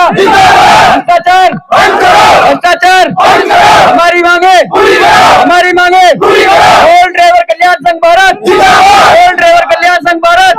भ्रष्टाचार भ्रष्टाचार, हमारी मांगे हमारी मांगे। टोल ड्राइवर कल्याण संघ भारत, टोल ड्राइवर कल्याण संघ भारत।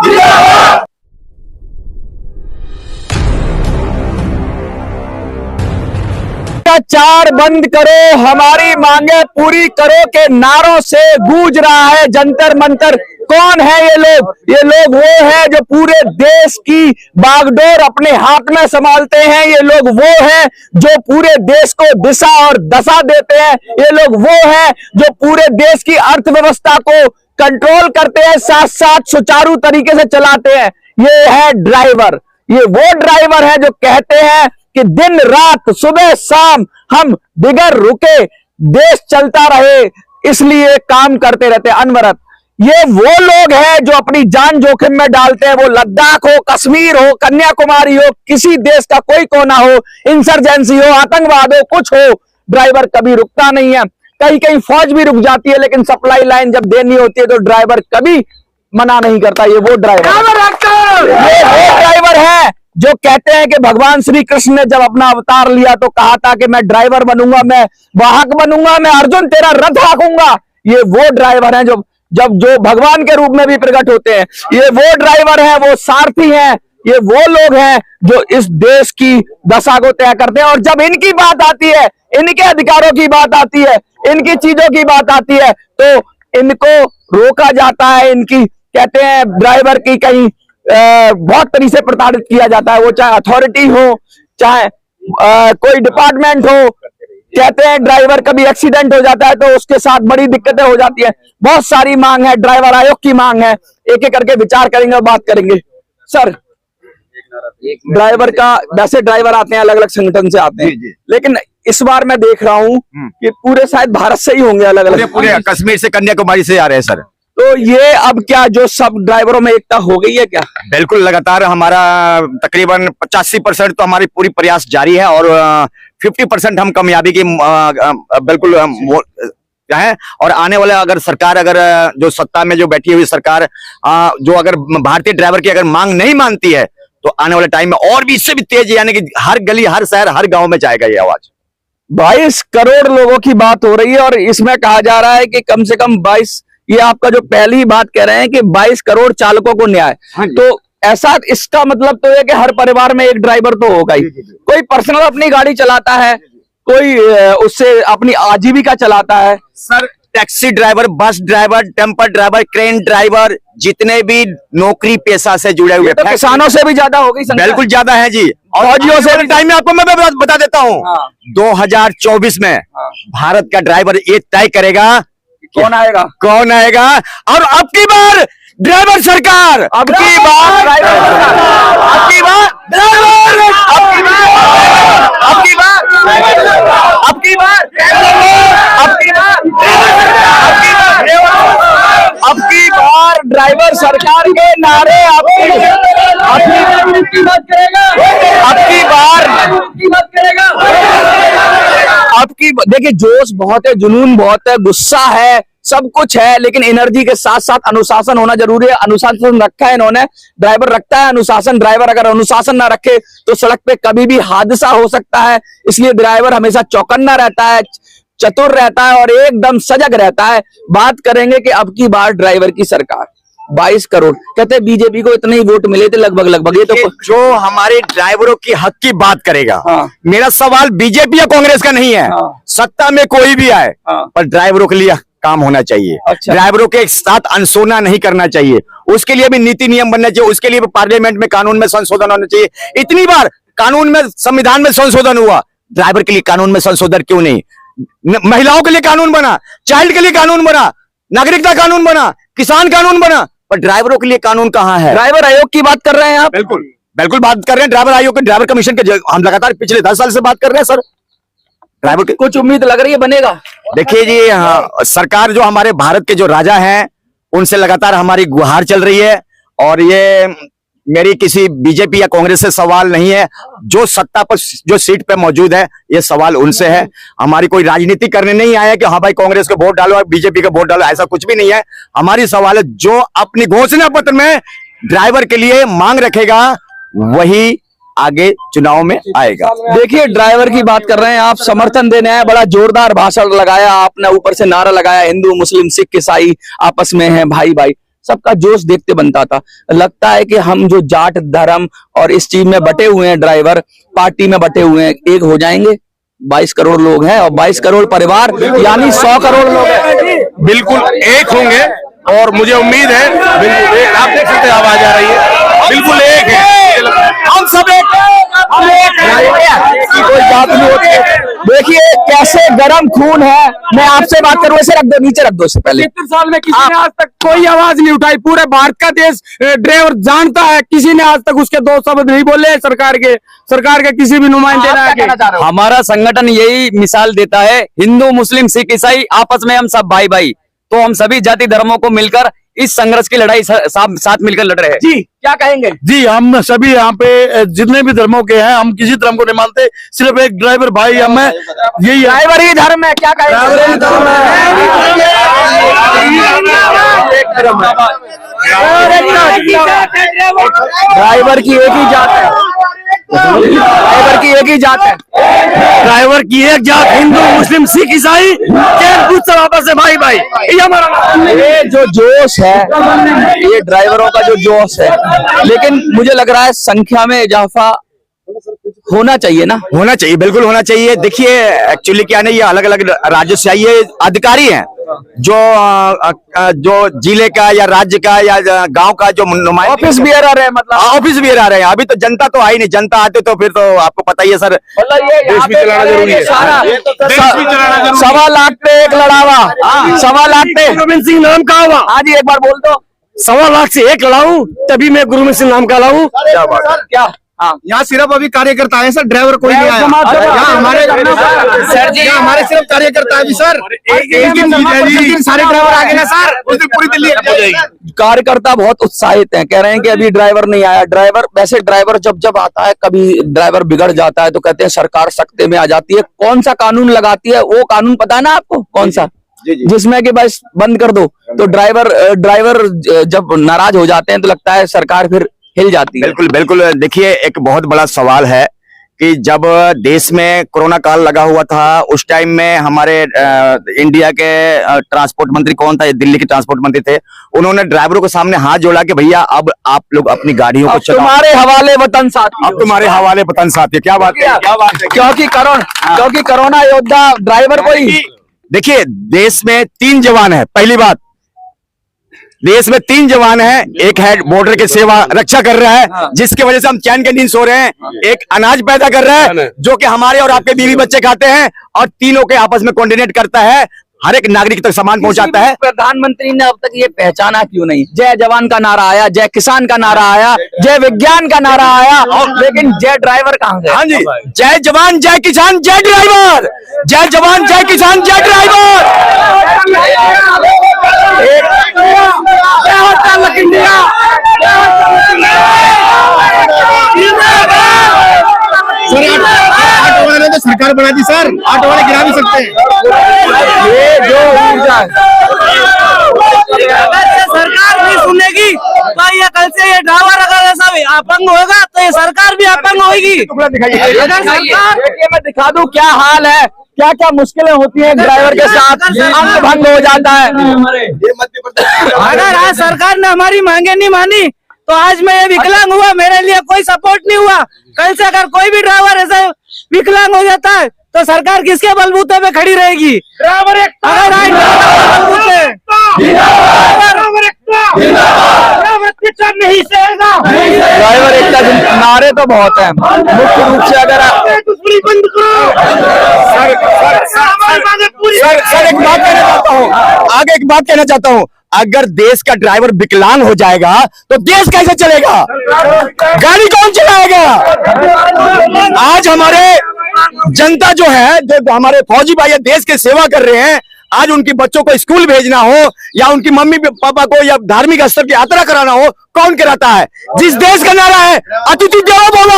भ्रष्टाचार बंद करो, हमारी मांगे पूरी करो के नारों से गूंज रहा है जंतर मंतर। कौन है ये लोग? ये लोग वो है जो पूरे देश की बागडोर अपने हाथ में संभालते हैं। ये लोग वो है जो पूरे देश को दिशा और दशा देते हैं। ये लोग वो है जो पूरे देश की अर्थव्यवस्था को कंट्रोल करते हैं, साथ साथ सुचारू तरीके से चलाते हैं। ये है ड्राइवर। ये वो ड्राइवर है जो कहते हैं कि दिन रात सुबह शाम हम बिगर रुके देश चलता रहे, इसलिए काम करते रहते हैं अनवरत। ये वो लोग हैं जो अपनी जान जोखिम में डालते हैं, वो लद्दाख हो, कश्मीर हो, कन्याकुमारी हो, किसी देश का कोई कोना हो, इंसर्जेंसी हो, आतंकवाद हो, कुछ हो, ड्राइवर कभी रुकता नहीं है। कहीं कहीं फौज भी रुक जाती है, लेकिन सप्लाई लाइन जब देनी होती है तो ड्राइवर कभी मना नहीं करता। ये वो ड्राइवर है जो कहते हैं कि भगवान श्री कृष्ण ने जब अपना अवतार लिया तो कहा था कि मैं ड्राइवर बनूंगा, मैं वाहक बनूंगा, मैं अर्जुन तेरा रथ हाँकूंगा। ये वो ड्राइवर हैं जो भगवान के रूप में भी प्रकट होते हैं। ये वो ड्राइवर हैं, वो सारथी हैं, ये वो लोग हैं जो इस देश की दशा को तय करते हैं। और जब इनकी बात आती है, इनके अधिकारों की बात आती है, इनकी चीजों की बात आती है, तो इनको रोका जाता है। इनकी कहते हैं ड्राइवर की कहीं बहुत तरीके से प्रताड़ित किया जाता है, वो चाहे अथॉरिटी हो, चाहे कोई डिपार्टमेंट हो। कहते हैं ड्राइवर कभी एक्सीडेंट हो जाता है तो उसके साथ बड़ी दिक्कतें हो जाती है। बहुत सारी मांग है, ड्राइवर आयोग की मांग है, एक एक करके विचार करेंगे और बात करेंगे। सर, ड्राइवर का वैसे ड्राइवर आते हैं अलग अलग संगठन से आते हैं, लेकिन इस बार मैं देख रहा हूँ कि पूरे शायद भारत से ही होंगे, अलग अलग पूरे कश्मीर से कन्याकुमारी से आ रहे हैं सर। तो ये अब क्या जो सब ड्राइवरों में एकता हो गई है क्या? बिल्कुल, लगातार हमारा तकरीबन 85% तो हमारी पूरी प्रयास जारी है और 50% हम कामयाबी की बिल्कुल है। और आने वाले अगर सरकार, अगर जो सत्ता में जो बैठी हुई सरकार जो अगर भारतीय ड्राइवर की अगर मांग नहीं मानती है तो आने वाले टाइम में और भी इससे भी तेज, यानी कि हर गली, हर शहर, हर गांव में जाएगा ये आवाज। 22 करोड़ लोगों की बात हो रही है और इसमें कहा जा रहा है कि कम से कम 22, ये आपका जो पहली बात कह रहे हैं कि 22 करोड़ चालकों को न्याय। तो ऐसा, इसका मतलब तो है कि हर परिवार में एक ड्राइवर तो होगा ही। कोई पर्सनल अपनी गाड़ी चलाता है, कोई उससे अपनी आजीविका चलाता है। Sir, taxi driver, bus driver, tempo driver, crane driver, जितने भी नौकरी पेशा से जुड़े हुए, तो किसानों से भी ज्यादा हो गई संख्या। बिल्कुल ज्यादा है जी। और फौजियों से टाइम में आपको मैं बता देता हूँ, 2024 में भारत का ड्राइवर ये तय करेगा कौन आएगा, कौन आएगा। और अब की बार ड्राइवर सरकार, अब की बार ड्राइवर सरकार, अब की बार ड्राइवर, अब की बार, अब की बार, अब की बार, अब की बार, अब की बार ड्राइवर सरकार के नारे। आपकी बात करेगा, आपकी बार बात करेगा। आपकी देखिए जोश बहुत है, जुनून बहुत है, गुस्सा है, सब कुछ है, लेकिन एनर्जी के साथ साथ अनुशासन होना जरूरी है। अनुशासन रखा है इन्होंने, ड्राइवर रखता है अनुशासन। ड्राइवर अगर अनुशासन ना रखे तो सड़क पे कभी भी हादसा हो सकता है, इसलिए ड्राइवर हमेशा चौकन्ना रहता है, चतुर रहता है और एकदम सजग रहता है। बात करेंगे कि अब की बार ड्राइवर की सरकार, 22 करोड़ कहते हैं बीजेपी को इतने ही वोट मिले थे लगभग। ये तो जो हमारे ड्राइवरों की हक की बात करेगा। मेरा सवाल बीजेपी या कांग्रेस का नहीं है, सत्ता में कोई भी आए, पर ड्राइवरों के लिए काम होना चाहिए। अच्छा। ड्राइवरों के साथ अनसोना नहीं करना चाहिए, उसके लिए भी नीति नियम बनना चाहिए, उसके लिए भी पार्लियामेंट में कानून में संशोधन होना चाहिए। इतनी बार कानून में, संविधान में संशोधन हुआ, ड्राइवर के लिए कानून में संशोधन क्यों नहीं? महिलाओं के लिए कानून बना, चाइल्ड के लिए कानून बना, नागरिकता कानून बना, किसान कानून बना, पर ड्राइवरों के लिए कानून कहां है? ड्राइवर आयोग की बात कर रहे हैं आप? बिल्कुल बिल्कुल बात कर रहे हैं ड्राइवर आयोग के, ड्राइवर कमीशन के। हम लगातार पिछले 10 साल से बात कर रहे हैं सर। ड्राइवर की कुछ उम्मीद लग रही है बनेगा? देखिए जी, सरकार जो हमारे भारत के जो राजा हैं उनसे लगातार हमारी गुहार चल रही है। और ये मेरी किसी बीजेपी या कांग्रेस से सवाल नहीं है, जो सत्ता पर, जो सीट पे मौजूद है, ये सवाल उनसे है। हमारी कोई राजनीति करने नहीं आया कि हाँ भाई कांग्रेस को वोट डालो, बीजेपी को वोट डालो, ऐसा कुछ भी नहीं है। हमारी सवाल है जो अपनी घोषणा पत्र में ड्राइवर के लिए मांग रखेगा वही आगे चुनाव में आएगा। देखिए ड्राइवर की बात कर रहे हैं आप, समर्थन देने आए, बड़ा जोरदार भाषण लगाया आपने, ऊपर से नारा लगाया हिंदू मुस्लिम सिख ईसाई आपस में हैं भाई भाई, सबका जोश देखते बनता था। लगता है कि हम जो जाट धर्म और इस चीज में बटे हुए हैं, ड्राइवर पार्टी में बटे हुए हैं, एक हो जाएंगे। 22 करोड़ लोग हैं और 22 करोड़ परिवार यानी 100 करोड़ लोग हैं। बिल्कुल एक होंगे और मुझे उम्मीद है बिल्कुल एक, आप देख सकते हैं आवाज आ रही है, बिल्कुल एक है, हम सब एक कोई बात नहीं होती। देखिए कैसे गर्म खून है। मैं आपसे बात करूं, ऐसे रख दो, नीचे रख दो। इससे पहले 70 साल में किसी ने आज तक कोई आवाज नहीं उठाई। पूरे भारत का देश ड्राइवर जानता है, किसी ने आज तक उसके 2 शब्द नहीं बोले सरकार के किसी भी नुमाइंदे ने आके। हमारा संगठन यही मिसाल देता है, हिंदू मुस्लिम सिख ईसाई आपस में हम सब भाई भाई, तो हम सभी जाति धर्मों को मिलकर इस संघर्ष की लड़ाई साथ मिलकर लड़ रहे हैं। जी क्या कहेंगे? जी हम सभी यहाँ पे जितने भी धर्मों के हैं, हम किसी धर्म को नहीं मानते, सिर्फ एक ड्राइवर भाई हम हैं, यही ड्राइवर ही धर्म है, क्या कहेंगे? ड्राइवर की एक ही जात है, ड्राइवर की एक ही जात है, ड्राइवर की एक जात, हिंदू मुस्लिम सिख ईसाई सब आपस में भाई भाई, ये हमारा। ये जो जोश है, ये ड्राइवरों का जो जोश है, लेकिन मुझे लग रहा है संख्या में इजाफा होना चाहिए ना। होना चाहिए, बिल्कुल होना चाहिए। देखिए एक्चुअली क्या नहीं, ये अलग अलग राज्यों से आइए अधिकारी हैं जो जिले का या राज्य का या गांव का जो नुमाइंदे, ऑफिस बियर आ रहे हैं, मतलब ऑफिस भी आ रहे हैं। अभी तो जनता तो आई नहीं, जनता आते तो फिर तो आपको पता ही है सर, मतलब ये देश भी चलाना जरूरी है, देश भी चलाना जरूरी है। 1.25 लाख पे एक लड़ावा, 1.25 लाख पे गोविंद सिंह नाम का हुआ, हाँ जी एक बार बोल दो। 1.25 लाख से एक लड़ाऊं तभी मैं गुरमीत सिंह नाम का लाऊं। क्या बात है, क्या? हाँ यहाँ सिर्फ अभी कार्यकर्ता है सर, ड्राइवर कोई नहीं आया। यहाँ हमारे सिर्फ कार्यकर्ता है सर, एक दिन सारे ड्राइवर आ गए ना सर, उस दिन पूरी दिल्ली हो जाएगी। कार्यकर्ता बहुत उत्साहित हैं, कह रहे हैं कि अभी ड्राइवर नहीं आया। ड्राइवर वैसे ड्राइवर जब आता है, कभी ड्राइवर बिगड़ जाता है तो कहते हैं सरकार सख्ते में आ जाती है। कौन सा कानून लगाती है वो कानून पता है ना आपको? कौन सा? जिसमें कि बस बंद कर दो तो ड्राइवर जब नाराज हो जाते हैं तो लगता है सरकार फिर हिल जाती है। बिल्कुल बिल्कुल। देखिए एक बहुत बड़ा सवाल है कि जब देश में कोरोना काल लगा हुआ था, उस टाइम में हमारे इंडिया के ट्रांसपोर्ट मंत्री कौन था, दिल्ली के ट्रांसपोर्ट मंत्री थे, उन्होंने ड्राइवरों के सामने हाथ जोड़ा कि भैया अब आप लोग अपनी गाड़ियों को चलाओ, तुम्हारे हवाले वतन साथी, अब तुम्हारे हवाले वतन साथी। क्या बात है, क्या बात है। क्योंकि कोरोना योद्धा ड्राइवर को ही। देखिए देश में 3 जवान है, पहली बात, देश में 3 जवान हैं। एक है बॉर्डर की सेवा रक्षा कर रहा है, जिसकी वजह से हम चैन के नींद सो रहे हैं। एक अनाज पैदा कर रहा है जो कि हमारे और आपके बीवी बच्चे खाते हैं, और तीनों के आपस में कोऑर्डिनेट करता है, हर एक नागरिक तक सामान पहुंचाता है। प्रधानमंत्री ने अब तक ये पहचाना क्यों नहीं? जय जवान का नारा आया, जय किसान का नारा आया, जय विज्ञान का नारा आया, लेकिन जय ड्राइवर कहाँ गया? हाँ जी, जय जवान जय किसान जय ड्राइवर, जय जवान जय किसान जय ड्राइवर। ऑटो वाले तो सरकार बना दी सर, ऑटो वाले गिरा भी सकते हैं। ये जो सरकार नहीं सुनेगी तो ये कल से ये ड्राइवर अगर ऐसा अपंग होगा तो ये सरकार भी अपंग होगी। अगर सरकार, देखिए मैं दिखा दूं क्या हाल है, क्या क्या मुश्किलें होती हैं ड्राइवर के साथ, अंग भंग हो जाता है। अगर आज सरकार ने हमारी मांगे नहीं मानी तो आज मैं ये विकलांग हुआ, मेरे लिए कोई सपोर्ट नहीं हुआ। कल से अगर कोई भी ड्राइवर ऐसा विकलांग हो जाता है तो सरकार किसके बलबूते पे खड़ी रहेगी? ड्राइवर एकता, अगर आज नहीं सहेगा। ड्राइवर एकता नारे तो बहुत हैं, मुख्य रूप से अगर बंद करो। सर एक बात कहना चाहता हूँ, आगे एक बात कहना चाहता हूँ, अगर देश का ड्राइवर विकलांग हो जाएगा तो देश कैसे चलेगा? गाड़ी कौन चलाएगा? आज हमारे जनता जो है, जो हमारे फौजी भाई देश की सेवा कर रहे हैं, आज उनके बच्चों को स्कूल भेजना हो या उनकी मम्मी पापा को या धार्मिक स्थल की यात्रा कराना हो, कौन कराता है? जिस देश का नारा है अतिथि देवो भव,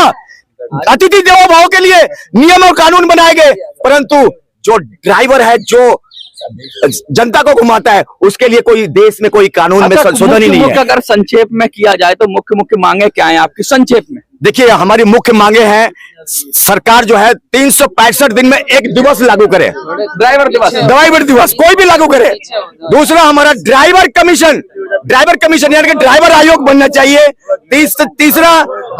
अतिथि देवो भव के लिए नियम और कानून बनाए गए, परंतु जो ड्राइवर है, जो जनता को घुमाता है, उसके लिए कोई देश में कोई कानून में संशोधन ही नहीं है। अगर संक्षेप में किया जाए तो मुख्य मुख्य मांगे क्या है आपकी, संक्षेप में? देखिए, हमारी मुख्य मांगे हैं, सरकार जो है 365 दिन में एक दिवस लागू करे, ड्राइवर दिवस कोई भी लागू करे। दूसरा, हमारा ड्राइवर कमीशन यानी कि ड्राइवर आयोग बनना चाहिए। तीसरा,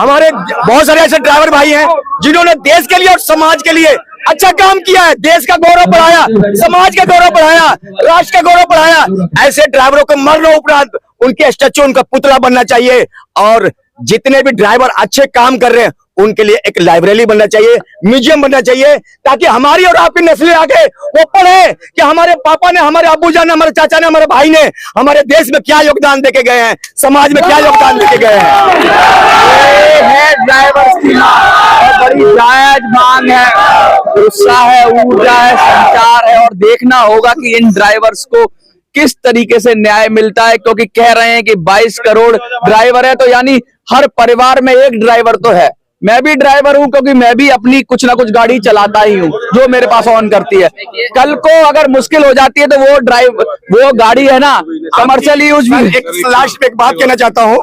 हमारे बहुत सारे ऐसे ड्राइवर भाई हैं जिन्होंने देश के लिए और समाज के लिए अच्छा काम किया है, देश का गौरव बढ़ाया, समाज का गौरव बढ़ाया, राष्ट्र का गौरव बढ़ाया। ऐसे ड्राइवरों को मरणोपरांत उनके स्टैचू, उनका पुतला बनना चाहिए। और जितने भी ड्राइवर अच्छे काम कर रहे हैं उनके लिए एक लाइब्रेरी बनना चाहिए, म्यूजियम बनना चाहिए, ताकि हमारी और आपकी नस्लें आगे वो पढ़े कि हमारे पापा ने, हमारे अब्बूजान ने, हमारे चाचा ने, हमारे भाई ने हमारे देश में क्या योगदान देके गए हैं, समाज में क्या योगदान देके गए हैं। ये है ड्राइवर की मांग, बड़ी जायज मांग है, उत्साह है, ऊर्जा है, संचार है, और देखना होगा कि इन ड्राइवर्स को किस तरीके से न्याय मिलता है, क्योंकि कह रहे हैं कि 22 करोड़ ड्राइवर है, तो यानी हर परिवार में एक ड्राइवर तो है। मैं भी ड्राइवर हूं, क्योंकि मैं भी अपनी कुछ ना कुछ गाड़ी चलाता ही हूं जो मेरे पास ऑन करती है। कल को अगर मुश्किल हो जाती है तो वो गाड़ी है ना, कमर्शियल यूज भी। एक लास्ट में एक बात कहना चाहता हूँ,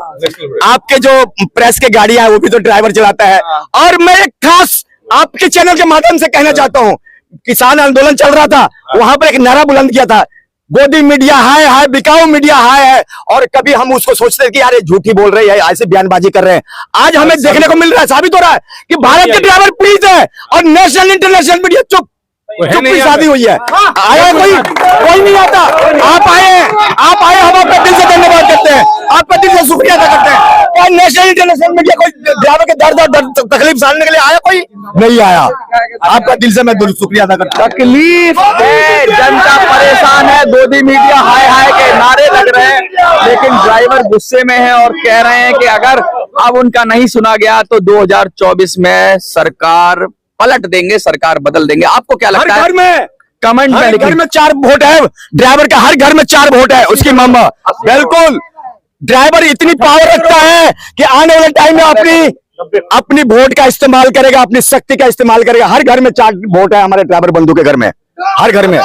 आपके जो प्रेस के गाड़ियां है वो भी तो ड्राइवर चलाता है। और मैं एक खास आपके चैनल के माध्यम से कहना चाहता हूँ, किसान आंदोलन चल रहा था, वहां पर एक नारा बुलंद किया था, गोदी मीडिया हाय हाय, बिकाऊ मीडिया हाय है। और कभी हम उसको सोचते हैं कि यार ये झूठी बोल रही है, ऐसे बयानबाजी कर रहे हैं। आज हमें देखने को मिल रहा है, साबित हो रहा है कि भारत के ड्राइवर पीड़ित है और नेशनल इंटरनेशनल मीडिया चुप्पी शादी हुई है। आया कोई नहीं आता। आप आए, हम आपका दिल से धन्यवाद करते हैं, आपका दिल से शुक्रिया अदा करते हैं। और नेशनल इंटरनेशनल मीडिया कोई ड्राइवर के दर्द और तकलीफ जानने के लिए आया? कोई नहीं आया। आपका दिल से मैं शुक्रिया अदा करता हूँ। तकलीफ है, जनता परेशान है, गोदी मीडिया हाय हाय के नारे लग रहे हैं, लेकिन ड्राइवर गुस्से में है और कह रहे हैं कि अगर अब उनका नहीं सुना गया तो 2024 में सरकार पलट देंगे, सरकार बदल देंगे। आपको क्या लगता है? हर घर में कमेंट में घर में 4 वोट है, ड्राइवर का हर घर में 4 वोट है, उसकी मम्मा। बिल्कुल, ड्राइवर इतनी पावर रखता है कि आने वाले टाइम में अपनी वोट का इस्तेमाल करेगा, अपनी शक्ति का इस्तेमाल करेगा। हर घर में 4 वोट है हमारे ड्राइवर बंधु के घर में, हर घर में।